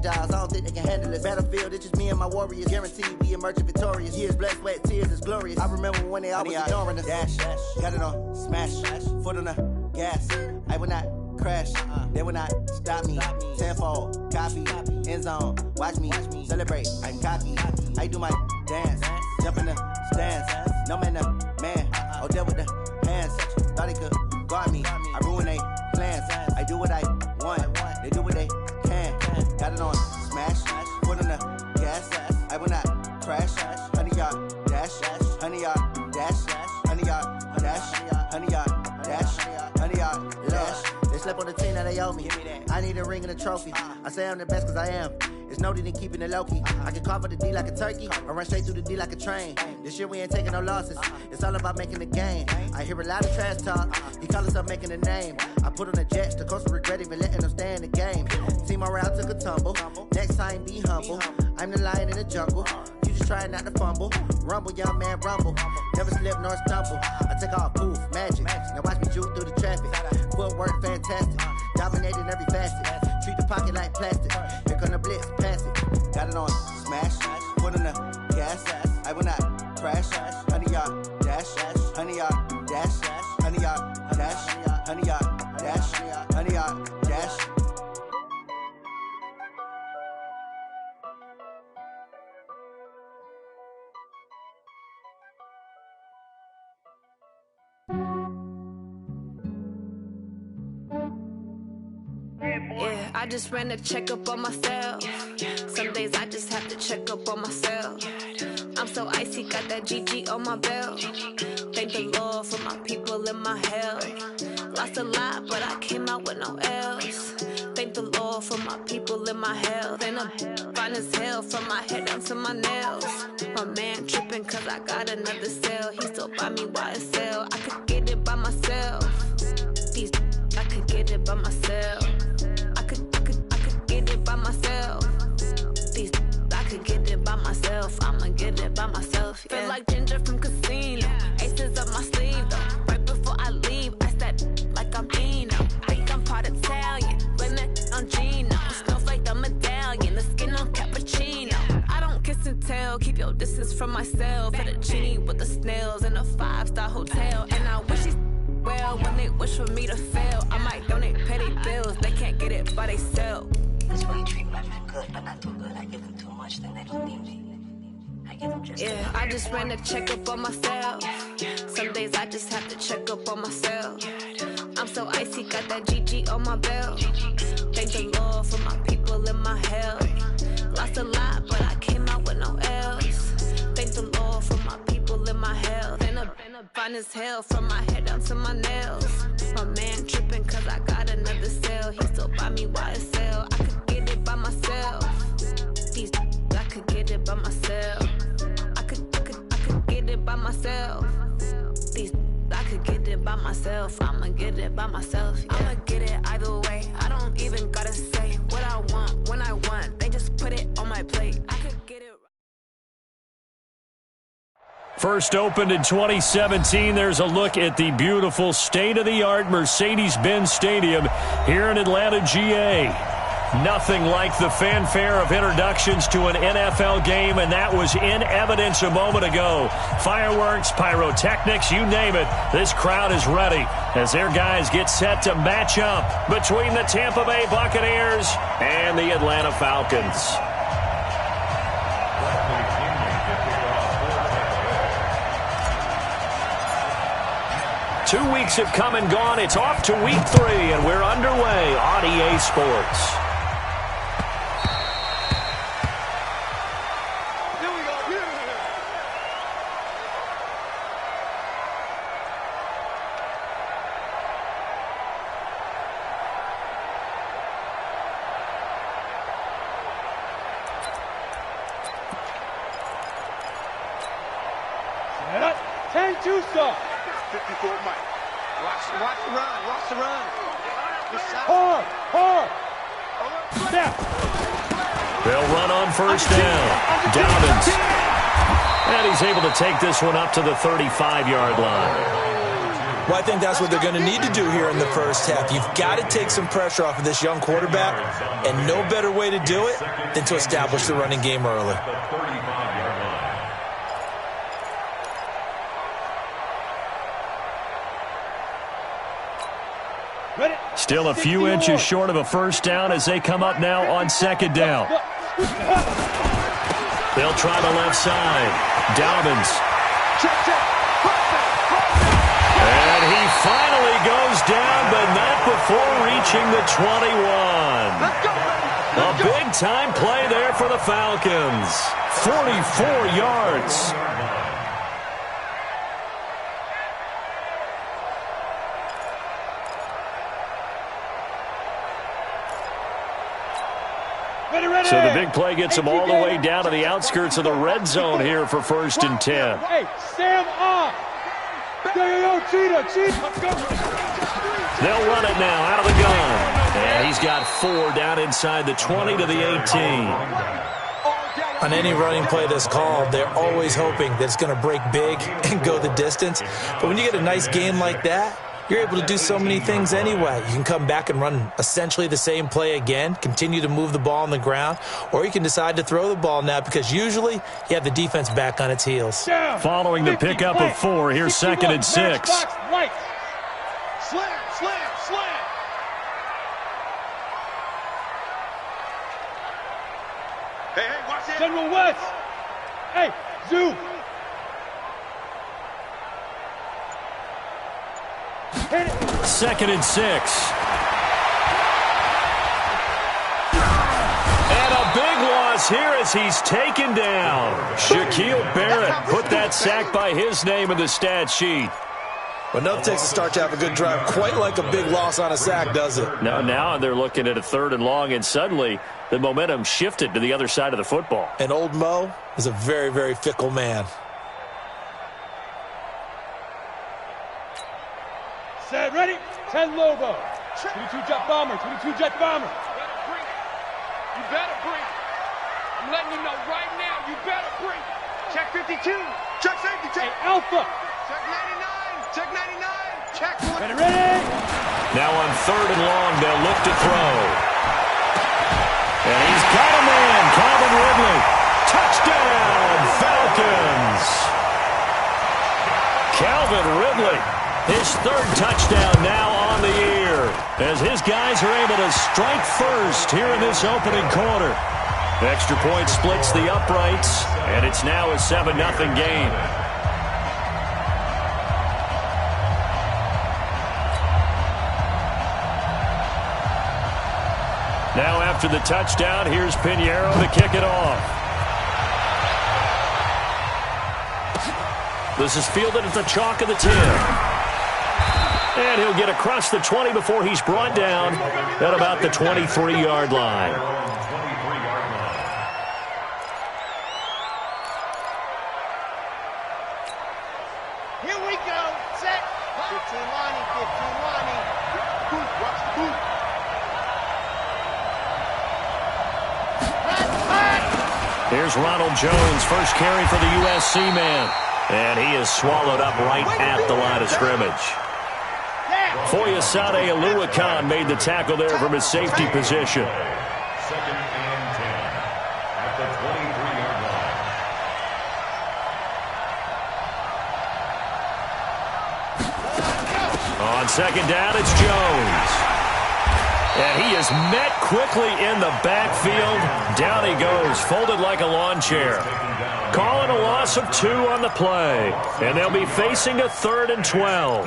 I don't think they can handle it. Battlefield, it's just me and my warriors. Guaranteed we emerge victorious. Years, blood, sweat, tears is glorious. I remember when they always ignoring us. Dash, got it on, smash, foot on the gas. I will not crash, they will not stop me. Tenfold, copy, end zone, watch me celebrate. I'm cocky, I do my dance, jump in the stands. No man, man, oh, deal with the hands. Thought he could guard me, I ruin they plans. I do what I want, they do what they can. Got it on, smash, foot on the gas. I will not crash, 100-yard dash, 100-yard dash, 100-yard dash, 100-yard dash, 100-yard dash. They slept on the team that they owe me. I need a ring and a trophy. I say I'm the best cause I am. It's noted in keeping it low-key. I can carve up the D like a turkey or run straight through the D like a train. This year we ain't taking no losses. It's all about making the game. I hear a lot of trash talk. He call himself making a name. I put on the Jets. The coach will regret even letting them stay in the game. Team morale took a tumble. Next time be humble. I'm the lion in the jungle. You just try not to fumble. Rumble, young man, rumble. Never slip nor stumble. I take off, poof, magic. Now watch me juke through the traffic. Footwork fantastic. Dominating every facet. Treat the pocket like plastic. Here come the blitz, pass it. Got it on, smash. Foot on the gas. I will not crash. 100-yard dash. 100-yard dash. 100-yard dash. 100-yard dash. 100-yard dash. Yeah, I just ran a checkup on myself. Some days I just have to check up on myself. I'm so icy, got that GG on my belt. Thank the Lord for my people in my health. Lost a lot, but I came out with no else. Thank the Lord for my people in my health. And I'm fine as hell from my head down to my nails. My man tripping cause I got another cell. He still buy me YSL. I could get it by myself. These I could get it by myself. I could get it by myself. These I could get it by myself. I'ma get it by myself. Yeah. Feel like Ginger from Casino. Aces up my sleeve though. Right before I leave, I said like I'm Dino. Think I'm part Italian. Blame that on Gino. Smells like the medallion. The skin on cappuccino. I don't kiss and tell. Keep your distance from myself. Fettuccine with the snails in a 5-star hotel. And I wish these well when they wish for me to fail. I might donate petty bills. They can't get it by they sell. That's why you treat my men good, but not too good. I give them too much, then they don't need me. I give them just yeah, I just ran a checkup on myself. Some days I just have to check up on myself. I'm so icy, got that GG on my belt. Thank the Lord for my people in my health. Lost a lot, but I came out with no else. Thank the Lord for my people in my health. And I'm fine as hell from my head down to my nails. My man tripping cause I got another cell. He still buy me YSL. I could get it by myself. These I could get it by myself. I could get it by myself. These I could get it by myself. I'ma get it by myself. Yeah. I'ma get it either way. I don't even gotta say what I want when I want. They just put it on my plate. I could get it. First opened in 2017, there's a look at the beautiful state-of-the-art Mercedes-Benz Stadium here in Atlanta, GA. Nothing like the fanfare of introductions to an NFL game, and that was in evidence a moment ago. Fireworks, pyrotechnics, you name it, this crowd is ready as their guys get set to match up between the Tampa Bay Buccaneers and the Atlanta Falcons. 2 weeks have come and gone. It's off to week 3, and we're underway on EA Sports. Here we go. Set up. 10-2 54 Mike. Watch the run. Watch the run. Hard. Step. They'll run on first down. Dobbins. And he's able to take this one up to the 35-yard line. Well, I think that's what they're going to need to do here in the first half. You've got to take some pressure off of this young quarterback, and no better way to do it than to establish the running game early. Still a few inches short of a first down as they come up now on second down. They'll try the left side. Dobbins. And he finally goes down, but not before reaching the 21. A big-time play there for the Falcons. 44 yards. So the big play gets them all the way down to the outskirts of the red zone here for 1st and 10. Hey, Sam off. They'll run it now out of the gun. And he's got 4 down inside the 20 to the 18. On any running play that's called, they're always hoping that it's going to break big and go the distance. But when you get a nice game like that, you're able to do so many things anyway. You can come back and run essentially the same play again, continue to move the ball on the ground, or you can decide to throw the ball now because usually you have the defense back on its heels. Following the pickup of 4, here's 2nd and 6. Slam, slam, slam. Hey, watch it. General West. Hey, zoom. 2nd and 6. And a big loss here as he's taken down. Shaquille Barrett put that sack by his name in the stat sheet. Well, nothing takes a start to have a good drive quite like a big loss on a sack, does it? Now they're looking at a 3rd and long, and suddenly the momentum shifted to the other side of the football. And old Mo is a very, very fickle man. Set, ready? 10 Lobo. 22 jet bomber, 22 jet bomber. You better bring. I'm letting you know right now, you better bring. Check 52. Check safety, check. Hey, Alpha. Check 99. Check 99. Check. Ready? Now on 3rd and long, they'll look to throw. And he's got a man, Calvin Ridley. Touchdown, Falcons. Calvin Ridley. His 3rd touchdown now on the year as his guys are able to strike first here in this opening quarter. Extra point splits the uprights, and it's now a 7-0 game. Now after the touchdown, here's Pinheiro to kick it off. This is fielded at the chalk of the 10. And he'll get across the 20 before he's brought down at about the 23-yard line. Here we go. Set. 15 lining, 15 lining. Watch the boot. Here's Ronald Jones, first carry for the USC man. And he is swallowed up right at the line of scrimmage. Foyesade Oluwakan made the tackle there from his safety position. 2nd and 10 at the 23-yard line. On 2nd down, it's Jones. And he is met quickly in the backfield. Down he goes, folded like a lawn chair. Calling a loss of 2 on the play. And they'll be facing a 3rd and 12.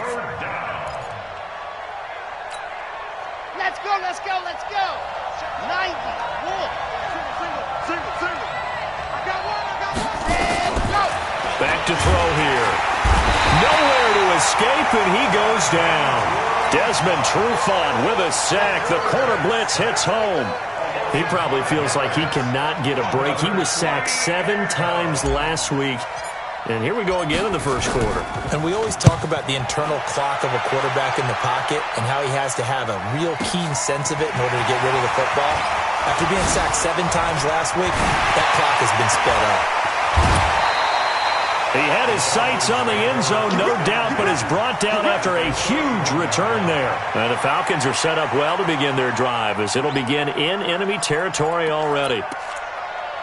Let's go. 90. One. Single. I got one. And go. Back to throw here. Nowhere to escape, and he goes down. Desmond Trufant with a sack. The corner blitz hits home. He probably feels like he cannot get a break. He was sacked 7 times last week. And here we go again in the first quarter. And we always talk about the internal clock of a quarterback in the pocket and how he has to have a real keen sense of it in order to get rid of the football. After being sacked 7 times last week, that clock has been sped up. He had his sights on the end zone, no doubt, but is brought down after a huge return there. And the Falcons are set up well to begin their drive as it'll begin in enemy territory already.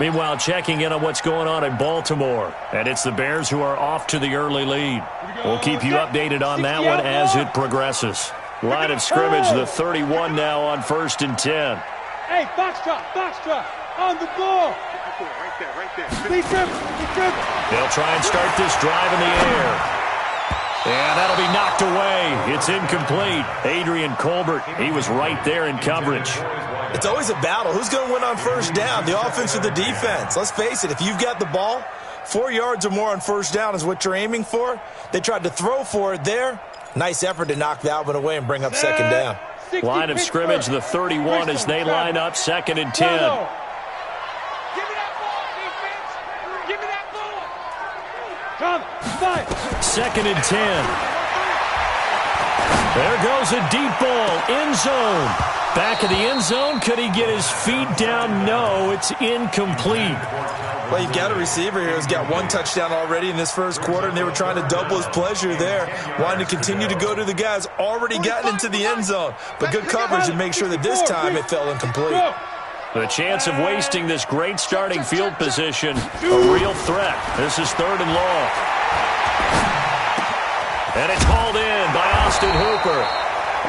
Meanwhile, checking in on what's going on in Baltimore. And it's the Bears who are off to the early lead. We'll keep you updated on that one as it progresses. Line of scrimmage, the 31 now on 1st and 10. Hey, foxtrot, on the ball. Right there. Be dribble. They'll try and start this drive in the air. And that'll be knocked away. It's incomplete. Adrian Colbert, he was right there in coverage. It's always a battle. Who's going to win on 1st down, the offense or the defense? Let's face it, if you've got the ball, 4 yards or more on 1st down is what you're aiming for. They tried to throw for it there. Nice effort to knock that one away and bring up 2nd down. Line of scrimmage, the 31 as they line up 2nd and 10. Give me that ball, defense. Give me that ball. Come, 2nd and 10. There goes a deep ball, end zone. Back of the end zone, could he get his feet down? No, it's incomplete. Well, you've got a receiver here who's got 1 touchdown already in this 1st quarter, and they were trying to double his pleasure there, wanting to continue to go to the guys already gotten into the end zone. But good coverage and make sure that this time it fell incomplete. The chance of wasting this great starting field position, a real threat. This is 3rd and long. And it's hauled in by Austin Hooper.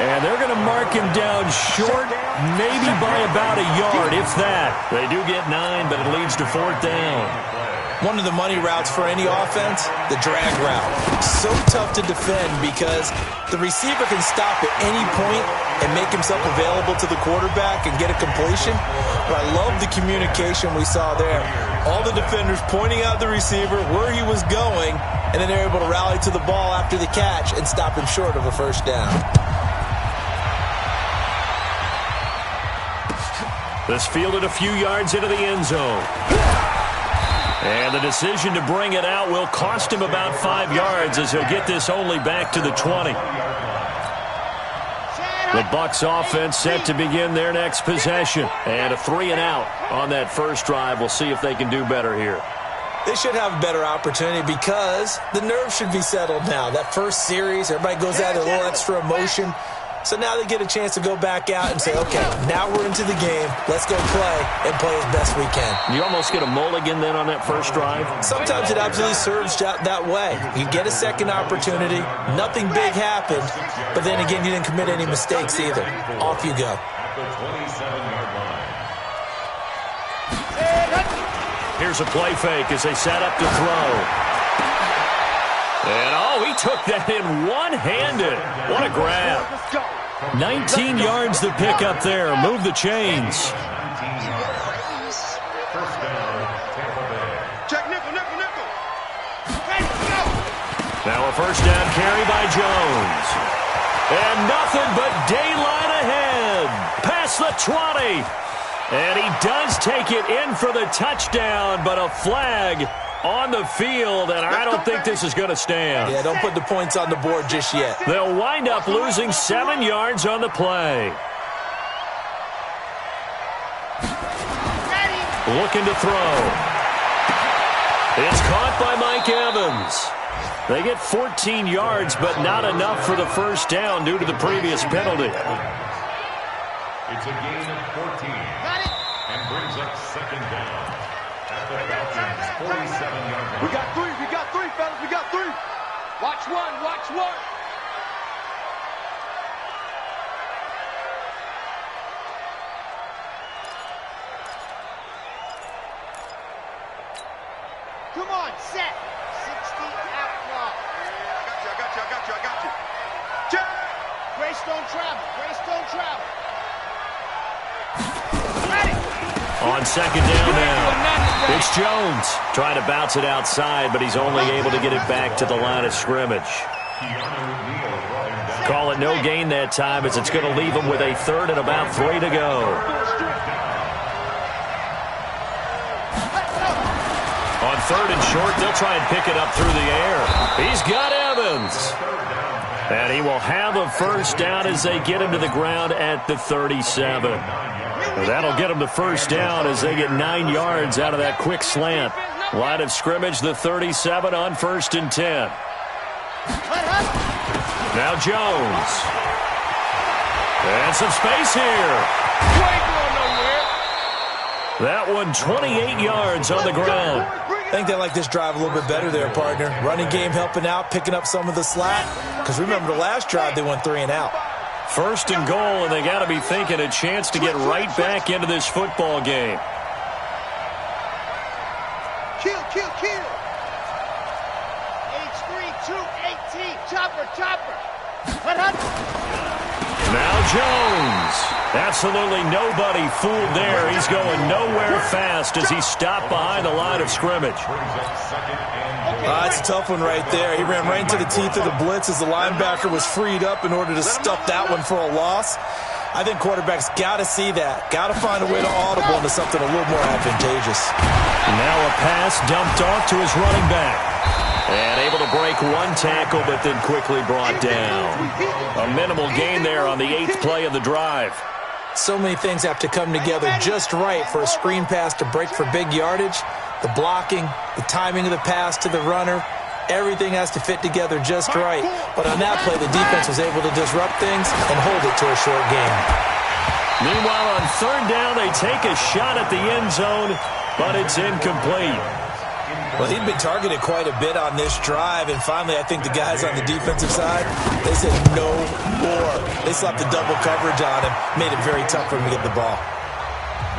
And they're going to mark him down short, maybe by about a yard, if that. They do get 9, but it leads to 4th down. One of the money routes for any offense, the drag route. So tough to defend because the receiver can stop at any point and make himself available to the quarterback and get a completion. But I love the communication we saw there. All the defenders pointing out the receiver, where he was going, and then they're able to rally to the ball after the catch and stop him short of a 1st down. This fielded a few yards into the end zone. And the decision to bring it out will cost him about 5 yards as he'll get this only back to the 20. The Bucs offense set to begin their next possession. And a 3 and out on that first drive. We'll see if they can do better here. They should have a better opportunity because the nerves should be settled now. That first series, everybody goes out with a little extra emotion. So now they get a chance to go back out and say, okay, now we're into the game. Let's go play and play as best we can. You almost get a mulligan then on that first drive? Sometimes it absolutely serves that way. You get a second opportunity. Nothing big happened. But then again, you didn't commit any mistakes either. Off you go. Here's a play fake as they set up to throw. And, he took that in one-handed. What a grab. 19 yards to pick up there. Move the chains. Check nickel. Now a 1st down carry by Jones. And nothing but daylight ahead. Past the 20. And he does take it in for the touchdown, but a flag on the field, and I don't think this is going to stand. Yeah, don't put the points on the board just yet. They'll wind up losing 7 yards on the play. Looking to throw. It's caught by Mike Evans. They get 14 yards, but not enough for the 1st down due to the previous penalty. It's a gain of 14. And brings up 2nd down. At the Falcons' 47-yard line. We got 3, fellas. We got 3. Watch one. Come on, set. 60 outlaw. Yeah, I got you. Check. Greystone travel. On 2nd down now, it's Jones trying to bounce it outside, but he's only able to get it back to the line of scrimmage. Call it no gain that time as it's going to leave him with a 3rd and about 3 to go. On 3rd and short, they'll try and pick it up through the air. He's got Evans. And he will have a 1st down as they get him to the ground at the 37. That'll get them the 1st down as they get 9 yards out of that quick slant. Line of scrimmage, the 37 on 1st and 10. Now Jones. And some space here. That one 28 yards on the ground. I think they like this drive a little bit better there, partner. Running game helping out, picking up some of the slack. Because remember, the last drive they went 3 and out. 1st and goal, and they got to be thinking a chance to get right back into this football game. Kill. H3218. Chopper. Now Jones. Absolutely nobody fooled there. He's going nowhere fast as he stopped behind the line of scrimmage. That's a tough one right there. He ran right into the teeth of the blitz as the linebacker was freed up in order to stuff that one for a loss. I think quarterbacks got to see that. Got to find a way to audible into something a little more advantageous. Now a pass dumped off to his running back. And able to break one tackle, but then quickly brought down. A minimal gain there on the 8th play of the drive. So many things have to come together just right for a screen pass to break for big yardage. The blocking, the timing of the pass to the runner, everything has to fit together just right. But on that play, the defense was able to disrupt things and hold it to a short game. Meanwhile, on 3rd down, they take a shot at the end zone, but it's incomplete. Well, he'd been targeted quite a bit on this drive, and finally I think the guys on the defensive side, they said no more. They slapped the double coverage on him, made it very tough for him to get the ball.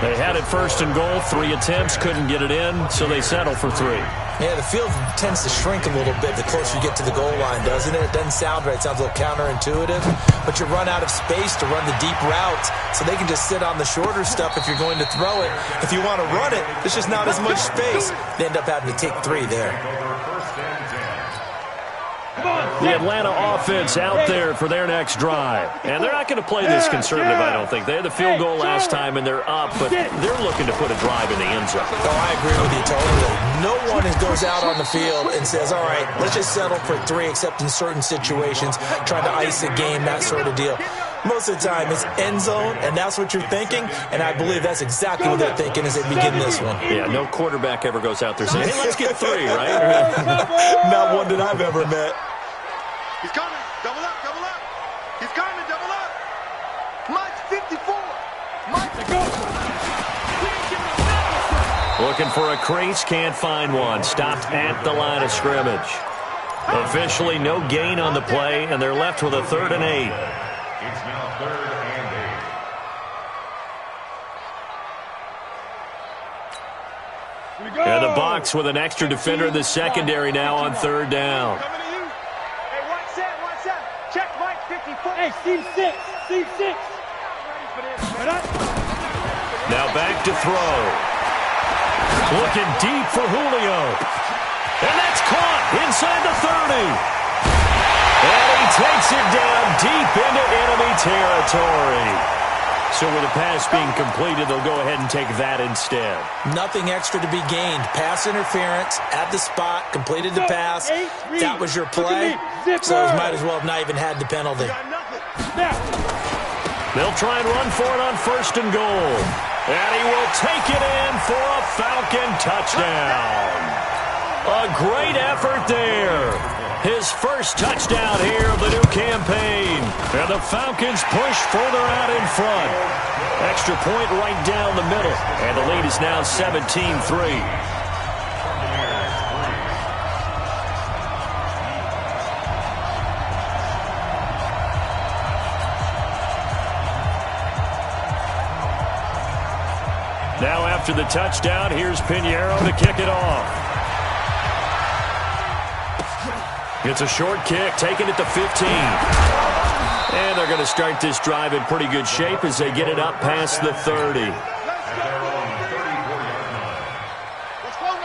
They had it 1st and goal, 3 attempts, couldn't get it in, so they settle for 3. Yeah, the field tends to shrink a little bit the closer you get to the goal line, doesn't it? It doesn't sound right. It sounds a little counterintuitive. But you run out of space to run the deep routes, so they can just sit on the shorter stuff if you're going to throw it. If you want to run it, there's just not as much space. They end up having to take 3 there. The Atlanta offense out there for their next drive. And they're not going to play this conservative, I don't think. They had the field goal last time, and they're up, but they're looking to put a drive in the end zone. Oh, I agree with you totally. No one goes out on the field and says, all right, let's just settle for 3, except in certain situations, trying to ice a game, that sort of deal. Most of the time, it's end zone, and that's what you're thinking, and I believe that's exactly what they're thinking as they begin this one. Yeah, no quarterback ever goes out there saying, hey, let's get 3, right? Not one that I've ever met. He's coming. Double up. He's coming. Double up. Mike's 54. Mike's go. Looking for a crease, can't find one. Stopped at the line of scrimmage. Officially no gain on the play, and they're left with a 3rd and 8. It's now 3rd and 8. And the box with an extra defender in the secondary now on 3rd down. Hey, one set. Check Mike 54. Hey, C6. Now back to throw. Looking deep for Julio. And that's caught inside the 30. And he takes it down deep into enemy territory. So with the pass being completed, they'll go ahead and take that instead. Nothing extra to be gained. Pass interference at the spot, completed the pass. That was your play. So you might as well have not even had the penalty. They'll try and run for it on 1st and goal. And he will take it in for a Falcon touchdown. A great effort there. His first touchdown here of the new campaign. And the Falcons push further out in front. Extra point right down the middle. And the lead is now 17-3. Now after the touchdown, here's Pinheiro to kick it off. It's a short kick, taking it to 15. And they're going to start this drive in pretty good shape as they get it up past the 30.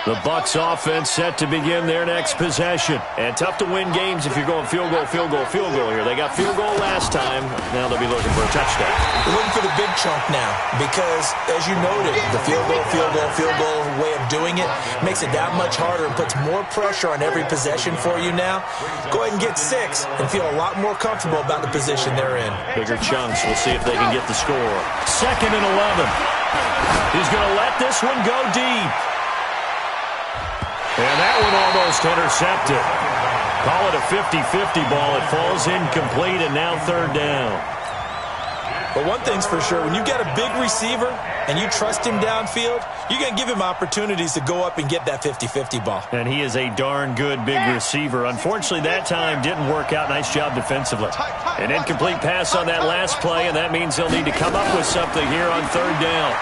The Bucs offense set to begin their next possession. And tough to win games if you're going field goal here. They got field goal last time. Now they'll be looking for a touchdown. They're looking for the big chunk now because, as you noted, the field goal way of doing it makes it that much harder and puts more pressure on every possession for you now. Go ahead and get 6 and feel a lot more comfortable about the position they're in. Bigger chunks. We'll see if they can get the score. 2nd and 11. He's going to let this one go deep. And that one almost intercepted. Call it a 50-50 ball. It falls incomplete, and now third down. But one thing's for sure, when you get a big receiver and you trust him downfield, you're going to give him opportunities to go up and get that 50-50 ball. And he is a darn good big receiver. Unfortunately, that time didn't work out. Nice job defensively. An incomplete pass on that last play, and that means he'll need to come up with something here on third down.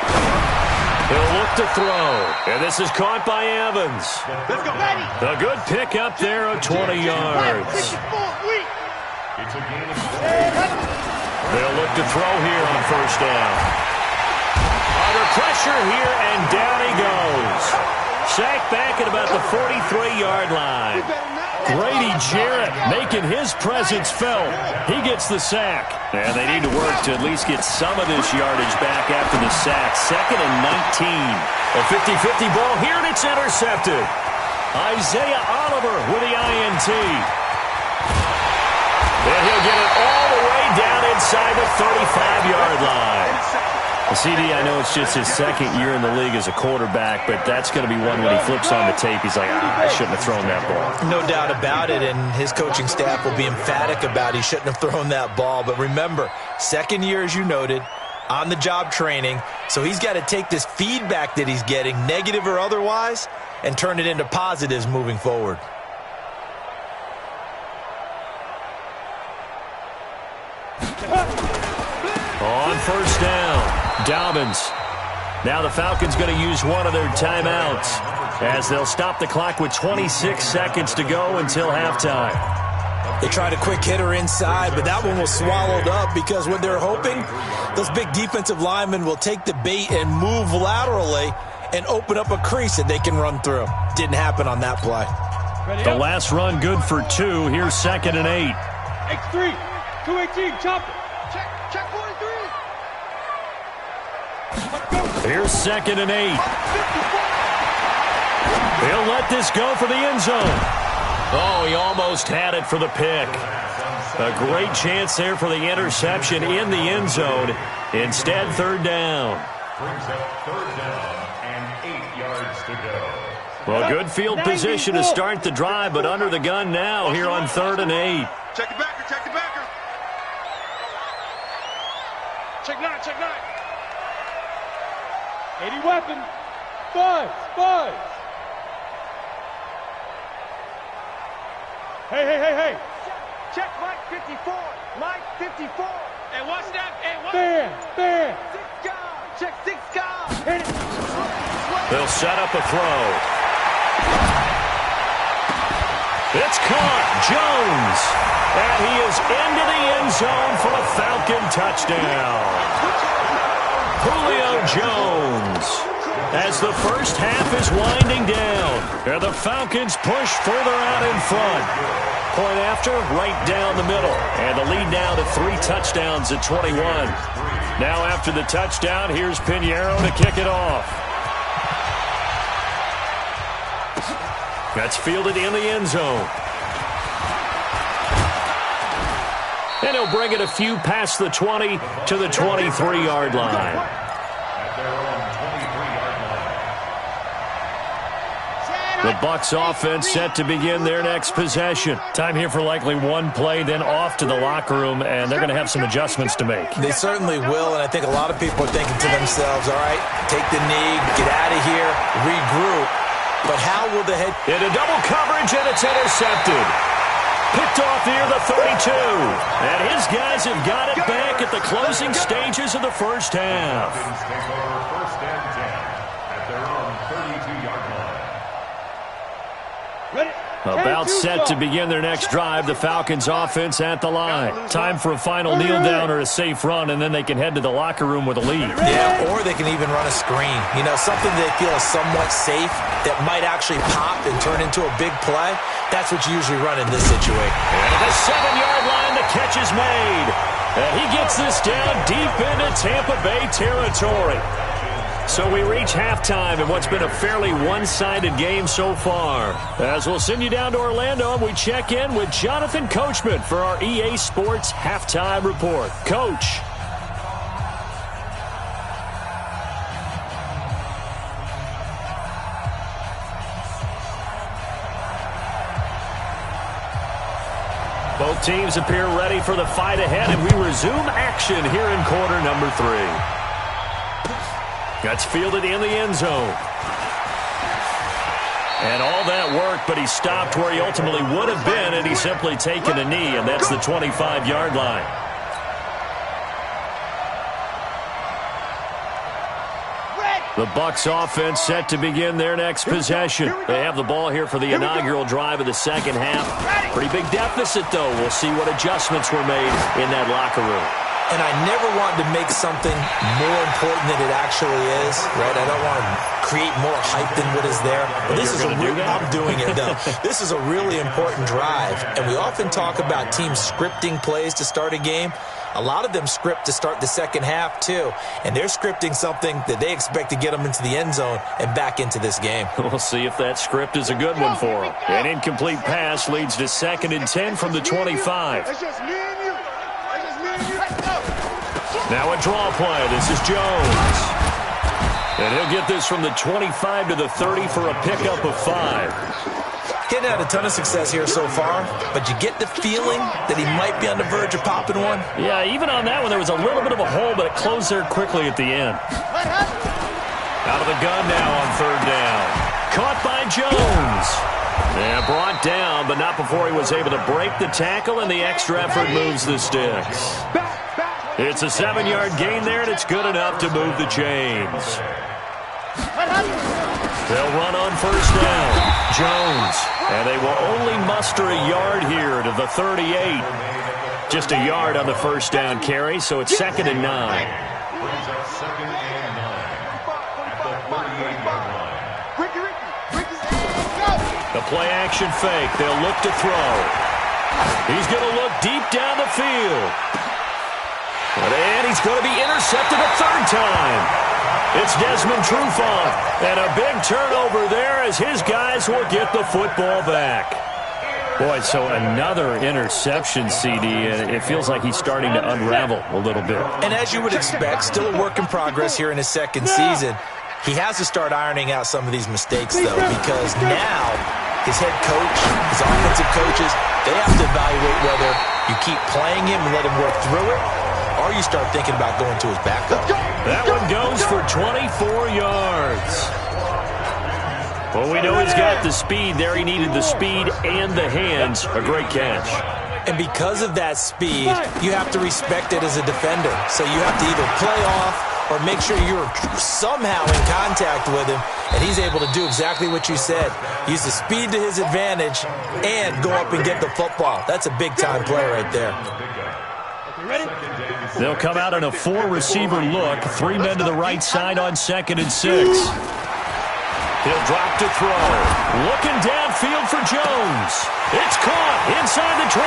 He'll look to throw, and this is caught by Evans. Let's go. A good pick up there of 20 yards. It's a game of They'll look to throw here on first down. Under pressure here, and down he goes. Sacked back at about the 43-yard line. Grady Jarrett making his presence felt. He gets the sack. And they need to work to at least get some of this yardage back after the sack. 2nd and 19. A 50-50 ball here, and it's intercepted. Isaiah Oliver with the INT. And he'll get it all the way down inside the 35-yard line. CD, I know it's just his second year in the league as a quarterback, but that's going to be one when he flips on the tape. He's like, I shouldn't have thrown that ball. No doubt about it, and his coaching staff will be emphatic about he shouldn't have thrown that ball. But remember, second year, as you noted, on-the-job training, so he's got to take this feedback that he's getting, negative or otherwise, and turn it into positives moving forward. On first down, Dobbins. Now the Falcons going to use one of their timeouts as they'll stop the clock with 26 seconds to go until halftime. They tried a quick hitter inside, but that one was swallowed up because what they're hoping, those big defensive linemen will take the bait and move laterally and open up a crease that they can run through. Didn't happen on that play. The last run good for 2. Here's 2nd and 8. X3, 218, chop it. Check 43. Here's 2nd and 8. He'll let this go for the end zone. Oh, he almost had it for the pick. A great chance there for the interception in the end zone. Instead, third down. brings up third down and 8 yards to go. Well, good field position to start the drive, but under the gun now here on 3rd and 8. Check the backer, check the backer. Check 9, check 9. 80 weapon. Buzz. Hey. Check Mike 54. Mike 54. Hey, what's that? Hey, what? Bam. 6 guard. Check 6 guard. Hit it. They'll set up a throw. It's caught. Jones. And he is into the end zone for a Falcon touchdown. Julio Jones. As the first half is winding down, and the Falcons push further out in front. Point after, right down the middle. And the lead now to 3 touchdowns at 21. Now after the touchdown, here's Pinheiro to kick it off. That's fielded in the end zone. And he'll bring it a few past the 20 to the 23-yard line. The Bucs offense set to begin their next possession. Time here for likely one play, then off to the locker room, and they're going to have some adjustments to make. They certainly will, and I think a lot of people are thinking to themselves, all right, take the knee, get out of here, regroup. But how will the head... Into double coverage, and it's intercepted. Picked off near the 32. And his guys have got it back at the closing stages of the first half. Take over 1st and 10 at their own 32-yard line. About set to begin their next drive, the Falcons offense at the line. Time for a final kneel down or a safe run, and then they can head to the locker room with a lead. Yeah, or they can even run a screen. You know, something they feel is somewhat safe that might actually pop and turn into a big play. That's what you usually run in this situation. And at the 7-yard line, the catch is made. And he gets this down deep into Tampa Bay territory. So we reach halftime in what's been a fairly one-sided game so far. As we'll send you down to Orlando, and we check in with Jonathan Coachman for our EA Sports Halftime Report. Coach. Both teams appear ready for the fight ahead, and we resume action here in quarter number 3. That's fielded in the end zone. And all that work, but he stopped where he ultimately would have been, and he's simply taken a knee, and that's the 25-yard line. The Bucs offense set to begin their next possession. They have the ball here for the inaugural drive of the second half. Pretty big deficit, though. We'll see what adjustments were made in that locker room. And I never wanted to make something more important than it actually is, right? I don't want to create more hype than what is there. But this is I'm doing it, though. This is a really important drive. And we often talk about teams scripting plays to start a game. A lot of them script to start the second half, too. And they're scripting something that they expect to get them into the end zone and back into this game. We'll see if that script is a good one for them. An incomplete pass leads to 2nd and 10 from the 25. Now a draw play. This is Jones. And he'll get this from the 25 to the 30 for a pickup of 5. He hadn't had a ton of success here so far, but you get the feeling that he might be on the verge of popping one. Yeah, even on that one, there was a little bit of a hole, but it closed there quickly at the end. Out of the gun now on 3rd down. Caught by Jones. Yeah, brought down, but not before he was able to break the tackle, and the extra effort moves the sticks. It's a 7-yard gain there, and it's good enough to move the chains. They'll run on 1st down. Jones. And they will only muster a yard here to the 38. Just a yard on the 1st down carry, so it's 2nd and 9. Brings up 2nd and 9 at the 38-yard line. The play action fake. They'll look to throw. He's going to look deep down the field. And he's going to be intercepted a 3rd time. It's Desmond Trufant, and a big turnover there as his guys will get the football back. Boy, so another interception, CD, and it feels like he's starting to unravel a little bit. And as you would expect, still a work in progress here in his 2nd season. He has to start ironing out some of these mistakes, though, because now his head coach, his offensive coaches, they have to evaluate whether you keep playing him and let him work through it, or you start thinking about going to his backup. That one goes for 24 yards. Well, we know he's got the speed there. He needed the speed and the hands. A great catch. And because of that speed, you have to respect it as a defender. So you have to either play off or make sure you're somehow in contact with him, and he's able to do exactly what you said. Use the speed to his advantage and go up and get the football. That's a big-time play right there. They'll come out in a 4-receiver look. 3 men to the right side on 2nd and 6. He'll drop to throw. Looking downfield for Jones. It's caught inside the 25.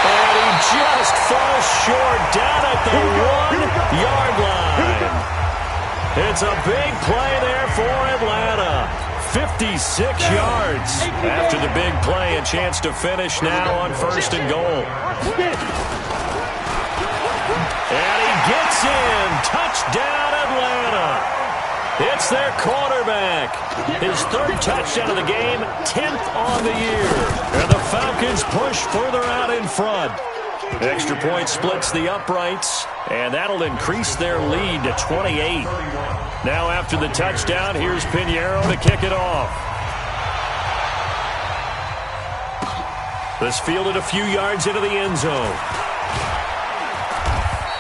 And he just falls short down at the 1-yard line. It's a big play there for Atlanta. 56 yards. After the big play, a chance to finish now on 1st and goal. And he gets in. Touchdown, Atlanta. It's their quarterback. His 3rd touchdown of the game, 10th on the year. And the Falcons push further out in front. Extra point splits the uprights, and that'll increase their lead to 28. Now after the touchdown, here's Pinheiro to kick it off. This fielded a few yards into the end zone.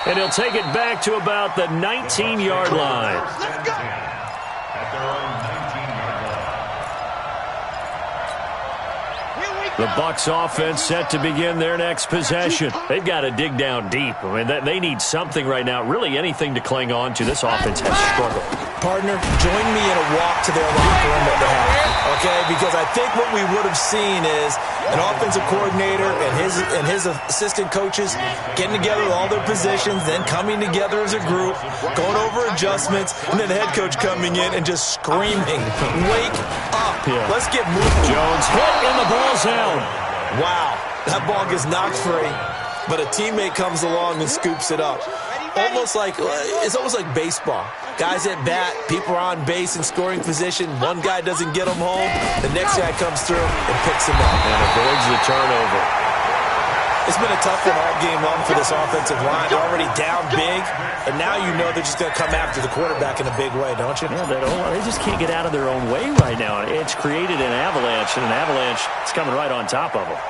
And he'll take it back to about the 19-yard line. At their own 19-yard line. The Bucs offense set to begin their next possession. They've got to dig down deep. I mean, they need something right now, really anything to cling on to. This offense has struggled. Partner, join me in a walk to their locker room at the half, okay? Because I think what we would have seen is an offensive coordinator and his assistant coaches getting together with all their positions, then coming together as a group, going over adjustments, and then the head coach coming in and just screaming, "Wake up! Yeah. Let's get moving." Jones hit and the ball's out. Wow, that ball gets knocked free, but a teammate comes along and scoops it up. It's almost like baseball. Guys at bat, people are on base in scoring position. One guy doesn't get them home. The next guy comes through and picks him up. And avoids the turnover. It's been a tough one all game long for this offensive line. They're already down big, and now you know they're just going to come after the quarterback in a big way, don't you? Yeah, they just can't get out of their own way right now. It's created an avalanche, and an avalanche is coming right on top of them.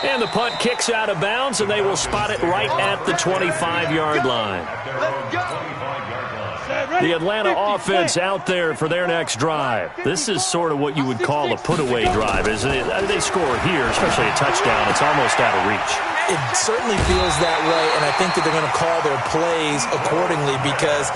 And the punt kicks out of bounds, and they will spot it right at the 25-yard line. The Atlanta offense out there for their next drive. This is sort of what you would call a put-away drive, isn't it? They score here, especially a touchdown. It's almost out of reach. It certainly feels that way, and I think that they're going to call their plays accordingly because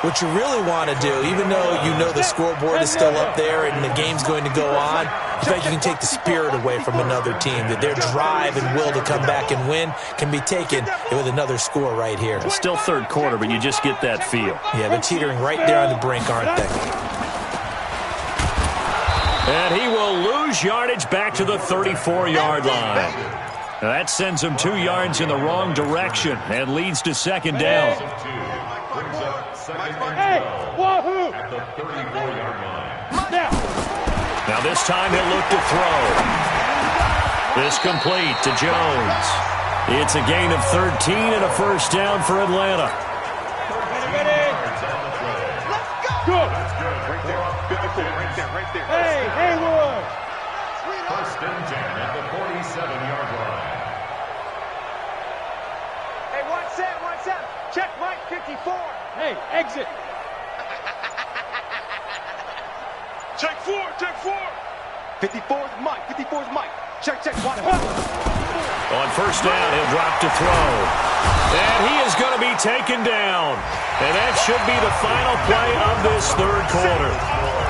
what you really want to do, even though you know the scoreboard is still up there and the game's going to go on, in fact, you can take the spirit away from another team, that their drive and will to come back and win can be taken with another score right here. It's still third quarter, but you just get that feel. Yeah, they're teetering right there on the brink, aren't they? And he will lose yardage back to the 34-yard line. That sends him 2 yards in the wrong direction and leads to second down. Hey, wahoo! At the 34-yard line. Now this time he'll look to throw. This complete to Jones. It's a gain of 13 and a first down for Atlanta. Ready? Let's go! Good. Right there. Right there. Hey, Haywood! First and 10 at the 47-yard line. Hey, 1-7. Check Mike 54. Hey, exit. Check 4. 54's Mike. Check. Watch. On first down, he'll drop to throw. And he is going to be taken down. And that should be the final play of this third quarter.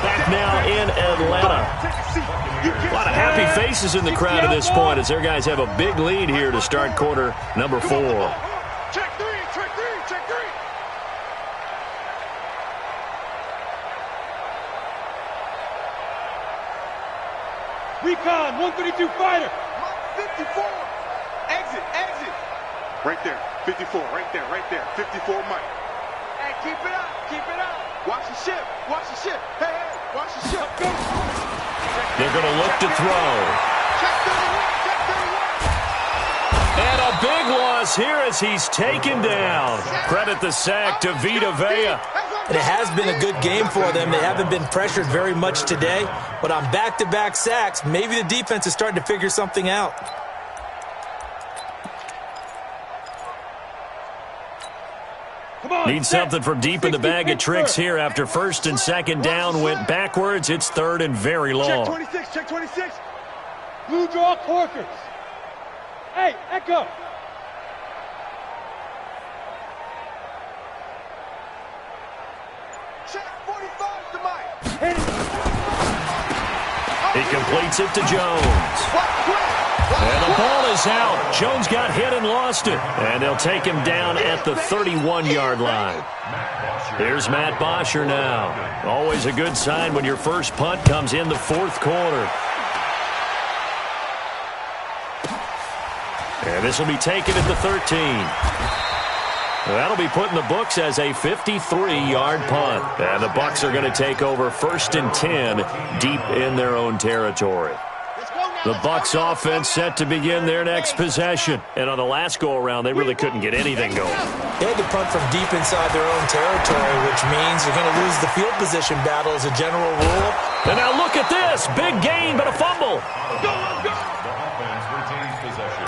Back now in Atlanta. A lot of happy faces in the crowd at this point as their guys have a big lead here to start quarter number 4. Check 3. Recon, 132 fighter. 54. Exit. Right there. 54. Right there. 54 Mike. Hey, keep it up. Watch the ship. Hey, watch the ship. They're going to look to throw. Check 31. And a big loss here as he's taken down. Credit the sack to Vita Vea. And it has been a good game for them. They haven't been pressured very much today, but on back-to-back sacks, maybe the defense is starting to figure something out. Need something from deep in the bag of tricks here after first and second down went backwards. It's third and very long. Check 26. Blue draw Corkers. Hey, Echo. Check 45 to Mike. Hit it. He completes it to Jones. And the ball is out. Jones got hit and lost it. And they'll take him down at the 31-yard line. Here's Matt Bosher now. Always a good sign when your first punt comes in the fourth quarter. And this will be taken at the 13. That'll be put in the books as a 53-yard punt. And the Bucs are going to take over first and 10 deep in their own territory. The Bucs offense set to begin their next possession. And on the last go-around, they really couldn't get anything going. They had to punt from deep inside their own territory, which means you're going to lose the field position battle as a general rule. And now look at this. Big gain, but a fumble. The offense retains possession.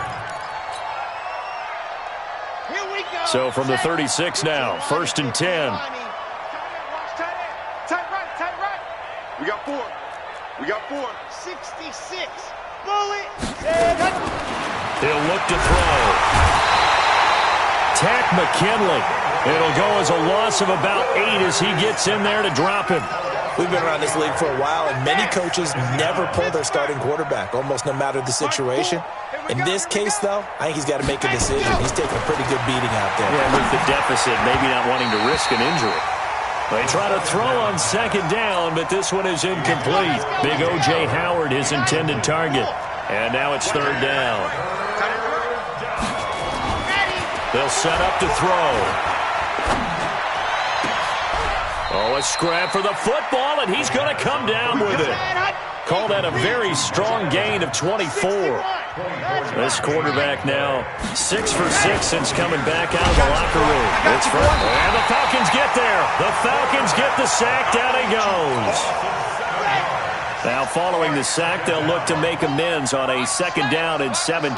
So from the 36 now, first and 10. Tight right. We got 4. 66. Bullet. He'll look to throw. Tack McKinley. It'll go as a loss of about 8 as he gets in there to drop him. We've been around this league for a while, and many coaches never pull their starting quarterback, almost no matter the situation. In this case, though, I think he's got to make a decision. He's taking a pretty good beating out there. Yeah, with the deficit, maybe not wanting to risk an injury. They try to throw on second down, but this one is incomplete. Big O.J. Howard, his intended target. And now it's third down. They'll set up to throw. Oh, a scrap for the football, and he's going to come down with it. Call that a very strong gain of 24. This quarterback now 6 for 6 since coming back out of the locker room. It's front. And the Falcons get there. The Falcons get the sack. Down he goes. Now following the sack, they'll look to make amends on a 2nd down and 17.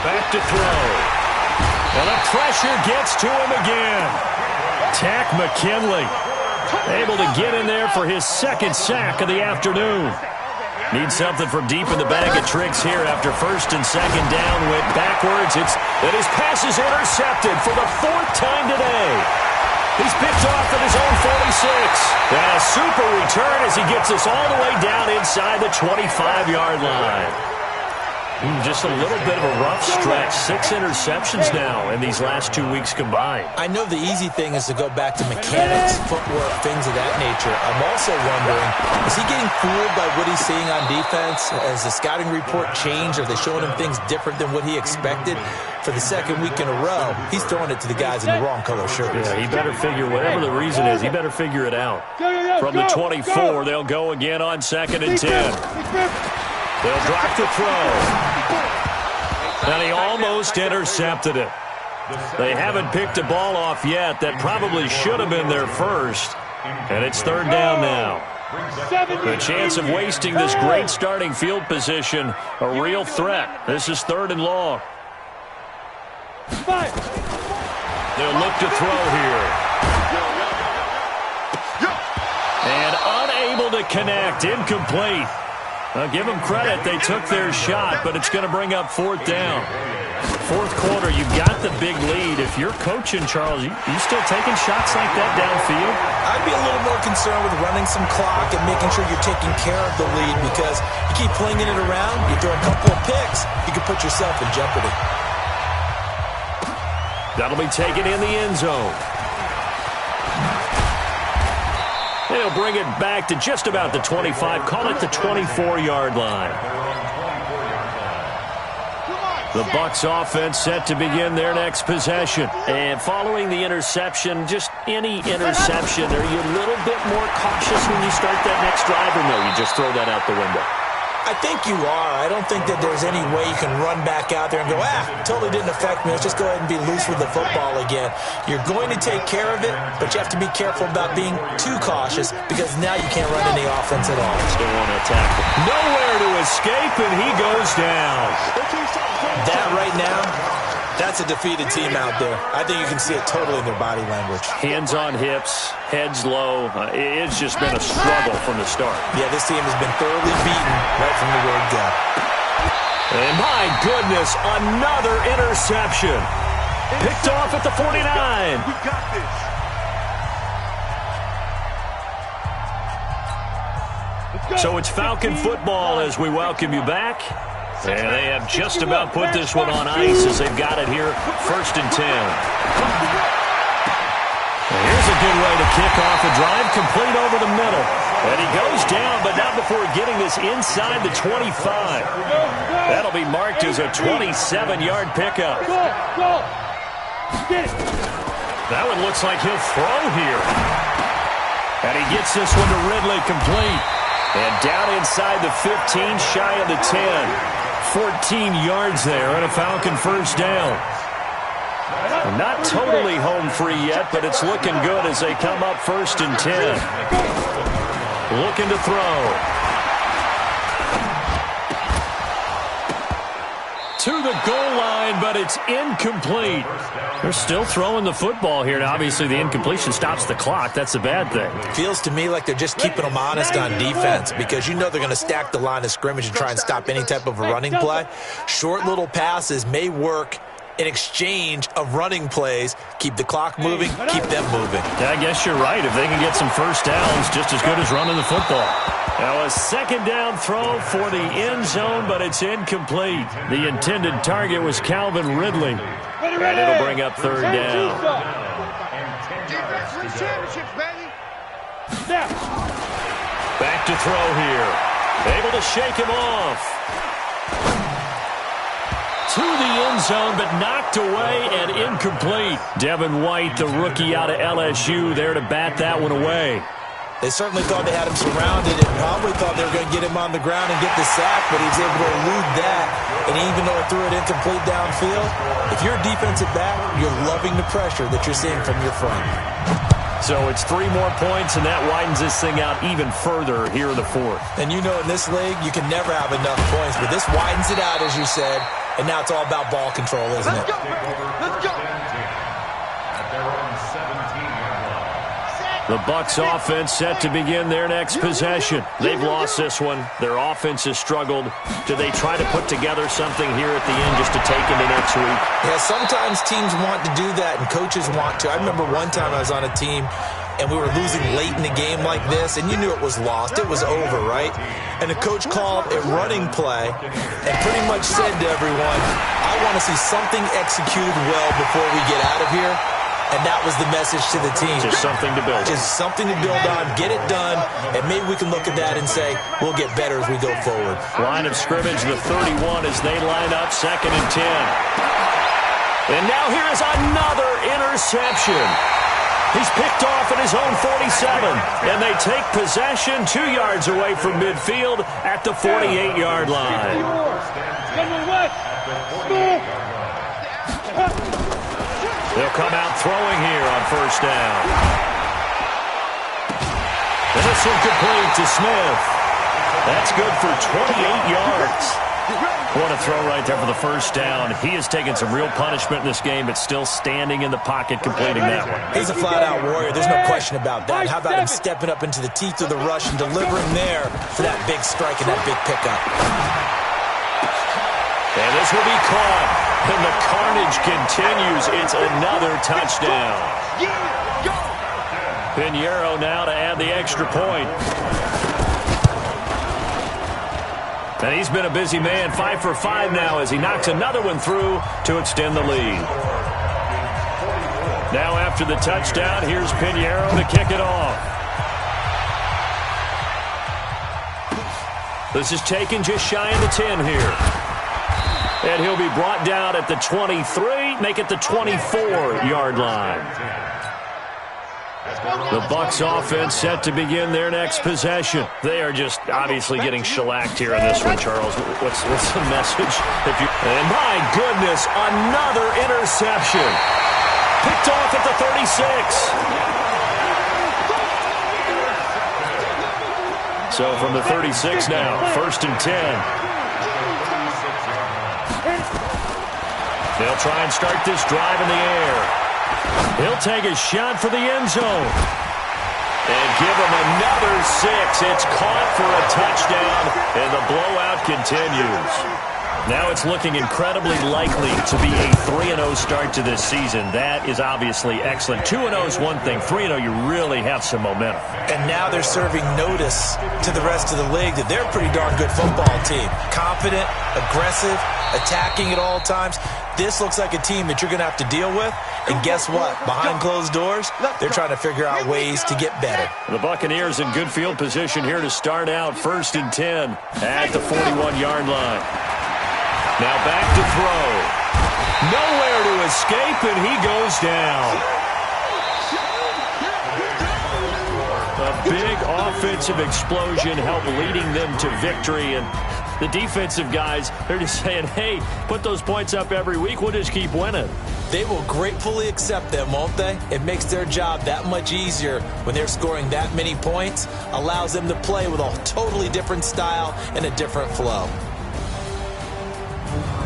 Back to throw. And the pressure gets to him again. Tack McKinley able to get in there for his 2nd sack of the afternoon. Needs something from deep in the bag of tricks here after 1st and 2nd down. Went backwards. And his pass is intercepted for the 4th time today. He's picked off at his own 46. And a super return as he gets us all the way down inside the 25-yard line. Just a little bit of a rough stretch. 6 interceptions now in these last 2 weeks combined. I know the easy thing is to go back to mechanics, footwork, things of that nature. I'm also wondering, is he getting fooled by what he's seeing on defense? Has the scouting report changed? Are they showing him things different than what he expected? For the 2nd week in a row, he's throwing it to the guys in the wrong color shirts. Yeah, he better figure, whatever the reason is, he better figure it out. From the 24, they'll go again on 2nd and 10. They'll drop the throw. And he almost intercepted it. They haven't picked a ball off yet. That probably should have been their first. And it's 3rd down now. The chance of wasting this great starting field position, a real threat. This is 3rd and long. They'll look to throw here. And unable to connect. Incomplete. I'll give them credit. They took their shot, but it's going to bring up 4th down. 4th quarter, you've got the big lead. If you're coaching, Charles, you still taking shots like that downfield? I'd be a little more concerned with running some clock and making sure you're taking care of the lead, because you keep flinging it around, you throw a couple of picks, you can put yourself in jeopardy. That'll be taken in the end zone. They'll bring it back to just about the 25. Call it the 24-yard line. The Bucs offense set to begin their next possession. And following the interception, just any interception, are you a little bit more cautious when you start that next drive, or no, you just throw that out the window? I think you are. I don't think that there's any way you can run back out there and go, totally didn't affect me. Let's just go ahead and be loose with the football again. You're going to take care of it, but you have to be careful about being too cautious, because now you can't run any offense at all. Still want to attack him. Nowhere to escape, and he goes down. That right now, that's a defeated team out there. I think you can see it totally in their body language. Hands on hips, heads low. It's just been a struggle from the start. Yeah, this team has been thoroughly beaten right from the word go. And my goodness, another interception. Picked off at the 49. We got this. So it's Falcon football as we welcome you back. And they have just about put this one on ice as they've got it here, 1st and 10. Here's a good way to kick off a drive, complete over the middle. And he goes down, but not before getting this inside the 25. That'll be marked as a 27-yard pickup. That one looks like he'll throw here. And he gets this one to Ridley complete. And down inside the 15, shy of the 10. 14 yards there and a Falcon 1st down. Not totally home free yet, but it's looking good as they come up 1st and 10. Looking to throw. To the goal line, but it's incomplete. They're still throwing the football here. Now, obviously, the incompletion stops the clock. That's a bad thing. Feels to me like they're just keeping them honest on defense, because you know they're going to stack the line of scrimmage and try and stop any type of a running play. Short little passes may work in exchange of running plays. Keep the clock moving, keep them moving. Yeah, I guess you're right. If they can get some 1st downs, just as good as running the football. Now a 2nd down throw for the end zone, but it's incomplete. The intended target was Calvin Ridley. And it'll bring up 3rd down. Back to throw here. Able to shake him off. To the end zone, but knocked away and incomplete. Devin White, the rookie out of LSU, there to bat that one away. They certainly thought they had him surrounded and probably thought they were going to get him on the ground and get the sack, but he was able to elude that. And even though he threw it incomplete downfield, if you're a defensive back, you're loving the pressure that you're seeing from your front. So it's 3 more points, and that widens this thing out even further here in the fourth. And you know in this league, you can never have enough points, but this widens it out, as you said, and now it's all about ball control, isn't it? Let's go, baby. Let's go. At their own 17-yard line. The Bucs offense set to begin their next possession. They've lost this one. Their offense has struggled. Do they try to put together something here at the end just to take into next week? Yeah, sometimes teams want to do that and coaches want to. I remember one time I was on a team and we were losing late in the game like this, and you knew it was lost. It was over, right? And the coach called a running play and pretty much said to everyone, I want to see something executed well before we get out of here. And that was the message to the team. Just something to build on. Just something to build on, get it done, and maybe we can look at that and say, we'll get better as we go forward. Line of scrimmage, the 31 as they line up, 2nd and 10. And now here is another interception. He's picked off at his own 47, and they take possession 2 yards away from midfield at the 48-yard line. They'll come out throwing here on 1st down. And this one complete to Smith. That's good for 28 yards. What a throw right there for the 1st down. He has taken some real punishment in this game, but still standing in the pocket completing that one. He's a flat-out warrior. There's no question about that. How about him stepping up into the teeth of the rush and delivering there for that big strike and that big pickup. And this will be caught. And the carnage continues. It's another touchdown. Pinheiro now to add the extra point. And he's been a busy man, 5 for 5 now as he knocks another one through to extend the lead. Now after the touchdown, here's Pinheiro to kick it off. This is taken just shy of the 10 here. And he'll be brought down at the 23, make it the 24-yard line. The Bucs offense set to begin their next possession. They are just obviously getting shellacked here on this one, Charles. What's the message? And my goodness, another interception. Picked off at the 36. So from the 36 now, 1st and 10. They'll try and start this drive in the air. He'll take a shot for the end zone. And give him another 6. It's caught for a touchdown, and the blowout continues. Now it's looking incredibly likely to be a 3-0 start to this season. That is obviously excellent. 2-0 is one thing. 3-0, you really have some momentum. And now they're serving notice to the rest of the league that they're a pretty darn good football team. Confident, aggressive, attacking at all times. This looks like a team that you're going to have to deal with. And guess what? Behind closed doors, they're trying to figure out ways to get better. The Buccaneers in good field position here to start out 1st and 10 at the 41-yard line. Now back to throw. Nowhere to escape, and he goes down. A big offensive explosion helped leading them to victory, and the defensive guys, they're just saying, hey, put those points up every week. We'll just keep winning. They will gratefully accept them, won't they? It makes their job that much easier when they're scoring that many points. Allows them to play with a totally different style and a different flow.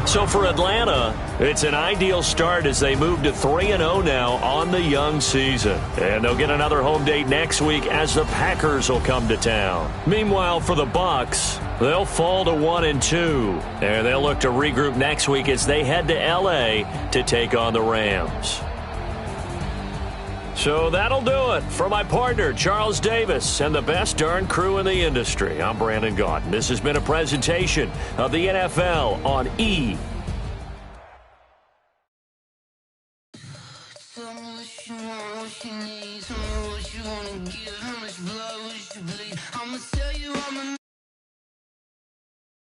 So for Atlanta, it's an ideal start as they move to 3-0 now on the young season. And they'll get another home date next week as the Packers will come to town. Meanwhile, for the Bucs, they'll fall to 1-2. And they'll look to regroup next week as they head to L.A. to take on the Rams. So that'll do it. For my partner, Charles Davis, and the best darn crew in the industry, I'm Brandon Gaudin. This has been a presentation of the NFL on E! I'ma tell you I'm a